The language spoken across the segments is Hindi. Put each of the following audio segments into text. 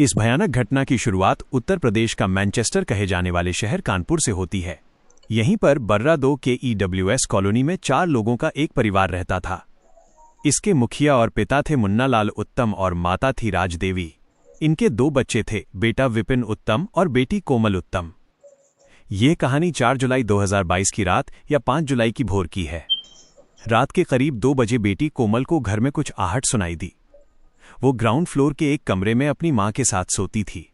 इस भयानक घटना की शुरुआत उत्तर प्रदेश का मैनचेस्टर कहे जाने वाले शहर कानपुर से होती है। यहीं पर बर्रा 2 के EWS कॉलोनी में 4 लोगों का एक परिवार रहता था। इसके मुखिया और पिता थे मुन्नालाल उत्तम और माता थी राजदेवी। इनके 2 बच्चे थे, बेटा विपिन उत्तम और बेटी कोमल उत्तम। ये कहानी 4 जुलाई 2022 की रात या 5 जुलाई की भोर की है। रात के करीब 2 बजे बेटी कोमल को घर में कुछ आहट सुनाई दी। वो ग्राउंड फ्लोर के एक कमरे में अपनी मां के साथ सोती थी।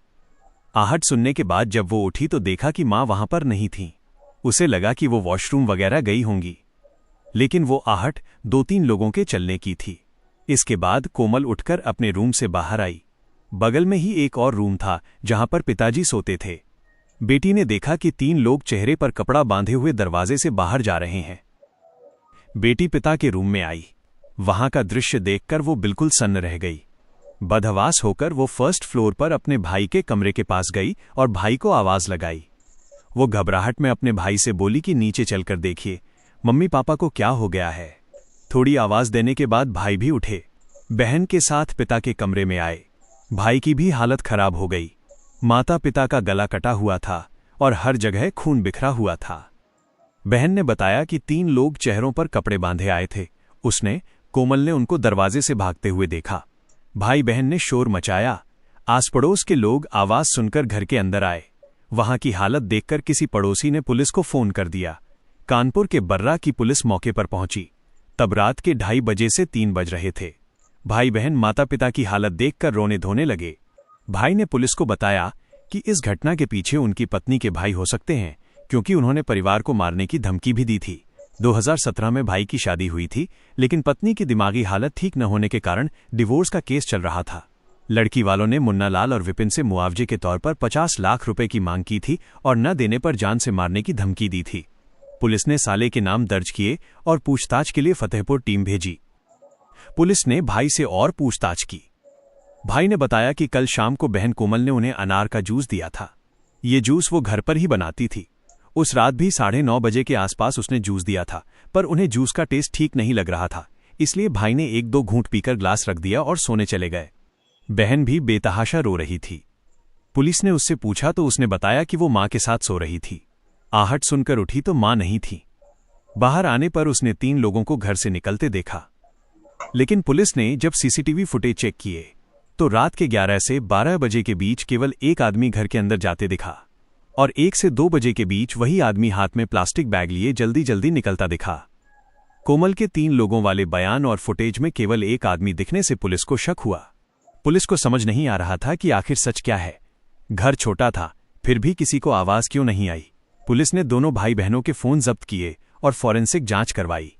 आहट सुनने के बाद जब वो उठी तो देखा कि मां वहां पर नहीं थी। उसे लगा कि वो वॉशरूम वगैरह गई होंगी, लेकिन वो आहट 2-3 लोगों के चलने की थी। इसके बाद कोमल उठकर अपने रूम से बाहर आई। बगल में ही एक और रूम था जहां पर पिताजी सोते थे। बेटी ने देखा कि 3 लोग चेहरे पर कपड़ा बांधे हुए दरवाजे से बाहर जा रहे हैं। बेटी पिता के रूम में आई। वहां का दृश्य देखकर वो बिल्कुल सन्न रह गई। बदहवास होकर वो फर्स्ट फ्लोर पर अपने भाई के कमरे के पास गई और भाई को आवाज लगाई। वो घबराहट में अपने भाई से बोली कि नीचे चलकर देखिए, मम्मी पापा को क्या हो गया है। थोड़ी आवाज देने के बाद भाई भी उठे, बहन के साथ पिता के कमरे में आए। भाई की भी हालत खराब हो गई। माता पिता का गला कटा हुआ था और हर जगह खून बिखरा हुआ था। बहन ने बताया कि 3 लोग चेहरों पर कपड़े बांधे आए थे। उसने, कोमल ने उनको दरवाजे से भागते हुए देखा। भाई बहन ने शोर मचाया। आस पड़ोस के लोग आवाज सुनकर घर के अंदर आए। वहां की हालत देखकर किसी पड़ोसी ने पुलिस को फोन कर दिया। कानपुर के बर्रा की पुलिस मौके पर पहुंची। तब रात के 2:30 बजे से 3 बज रहे थे। भाई बहन माता पिता की हालत देखकर रोने धोने लगे। भाई ने पुलिस को बताया कि इस घटना के पीछे उनकी पत्नी के भाई हो सकते हैं, क्योंकि उन्होंने परिवार को मारने की धमकी भी दी थी। 2017 में भाई की शादी हुई थी, लेकिन पत्नी की दिमागी हालत ठीक न होने के कारण डिवोर्स का केस चल रहा था। लड़की वालों ने मुन्नालाल और विपिन से मुआवजे के तौर पर 50 लाख रुपए की मांग की थी और न देने पर जान से मारने की धमकी दी थी। पुलिस ने साले के नाम दर्ज किए और पूछताछ के लिए फतेहपुर टीम भेजी। पुलिस ने भाई से और पूछताछ की। भाई ने बताया कि कल शाम को बहन कोमल ने उन्हें अनार का जूस दिया था। ये जूस वो घर पर ही बनाती थी। उस रात भी 9:30 बजे के आसपास उसने जूस दिया था, पर उन्हें जूस का टेस्ट ठीक नहीं लग रहा था। इसलिए भाई ने 1-2 घूंट पीकर ग्लास रख दिया और सोने चले गए। बहन भी बेतहाशा रो रही थी। पुलिस ने उससे पूछा तो उसने बताया कि वो मां के साथ सो रही थी। आहट सुनकर उठी तो मां नहीं थी। बाहर आने पर उसने 3 लोगों को घर से निकलते देखा। लेकिन पुलिस ने जब CCTV फुटेज चेक किए तो रात के 11 से 12 बजे के बीच केवल एक आदमी घर के अंदर जाते दिखा और 1 से 2 बजे के बीच वही आदमी हाथ में प्लास्टिक बैग लिए जल्दी जल्दी निकलता दिखा। कोमल के 3 लोगों वाले बयान और फुटेज में केवल एक आदमी दिखने से पुलिस को शक हुआ। पुलिस को समझ नहीं आ रहा था कि आखिर सच क्या है। घर छोटा था, फिर भी किसी को आवाज क्यों नहीं आई। पुलिस ने दोनों भाई बहनों के फोन जब्त किए और फॉरेंसिक जांच करवाई।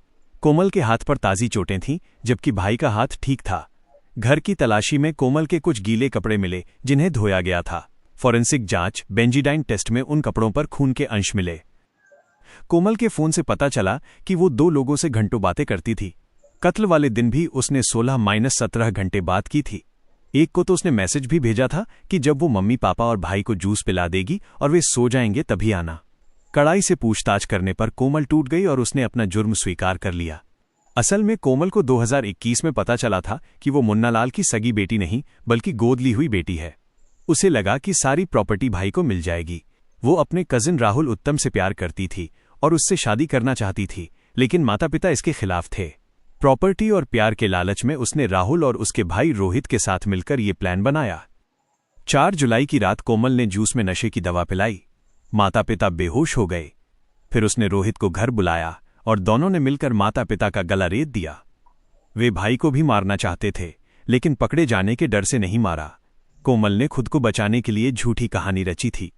कोमल के हाथ पर ताजी चोटें थीं, जबकि भाई का हाथ ठीक था। घर की तलाशी में कोमल के कुछ गीले कपड़े मिले जिन्हें धोया गया था। फॉरेंसिक जांच बेंजीडाइन टेस्ट में उन कपड़ों पर खून के अंश मिले। कोमल के फोन से पता चला कि वो 2 लोगों से घंटों बातें करती थी। कत्ल वाले दिन भी उसने 16-17 घंटे बात की थी। एक को तो उसने मैसेज भी भेजा था कि जब वो मम्मी पापा और भाई को जूस पिला देगी और वे सो जाएंगे तभी आना। कड़ाई से पूछताछ करने पर कोमल टूट गई और उसने अपना जुर्म स्वीकार कर लिया। असल में कोमल को 2021 में पता चला था कि वो मुन्नालाल की सगी बेटी नहीं बल्कि गोद ली हुई बेटी है। उसे लगा कि सारी प्रॉपर्टी भाई को मिल जाएगी। वो अपने कजिन राहुल उत्तम से प्यार करती थी और उससे शादी करना चाहती थी, लेकिन माता पिता इसके खिलाफ थे। प्रॉपर्टी और प्यार के लालच में उसने राहुल और उसके भाई रोहित के साथ मिलकर ये प्लान बनाया। 4 जुलाई की रात कोमल ने जूस में नशे की दवा पिलाई। माता पिता बेहोश हो गए। फिर उसने रोहित को घर बुलाया और दोनों ने मिलकर माता पिता का गला रेत दिया। वे भाई को भी मारना चाहते थे, लेकिन पकड़े जाने के डर से नहीं मारा। कोमल ने खुद को बचाने के लिए झूठी कहानी रची थी।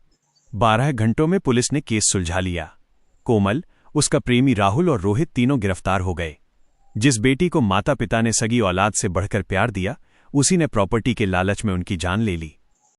12 घंटों में पुलिस ने केस सुलझा लिया। कोमल, उसका प्रेमी राहुल और रोहित तीनों गिरफ्तार हो गए। जिस बेटी को माता पिता ने सगी औलाद से बढ़कर प्यार दिया, उसी ने प्रॉपर्टी के लालच में उनकी जान ले ली।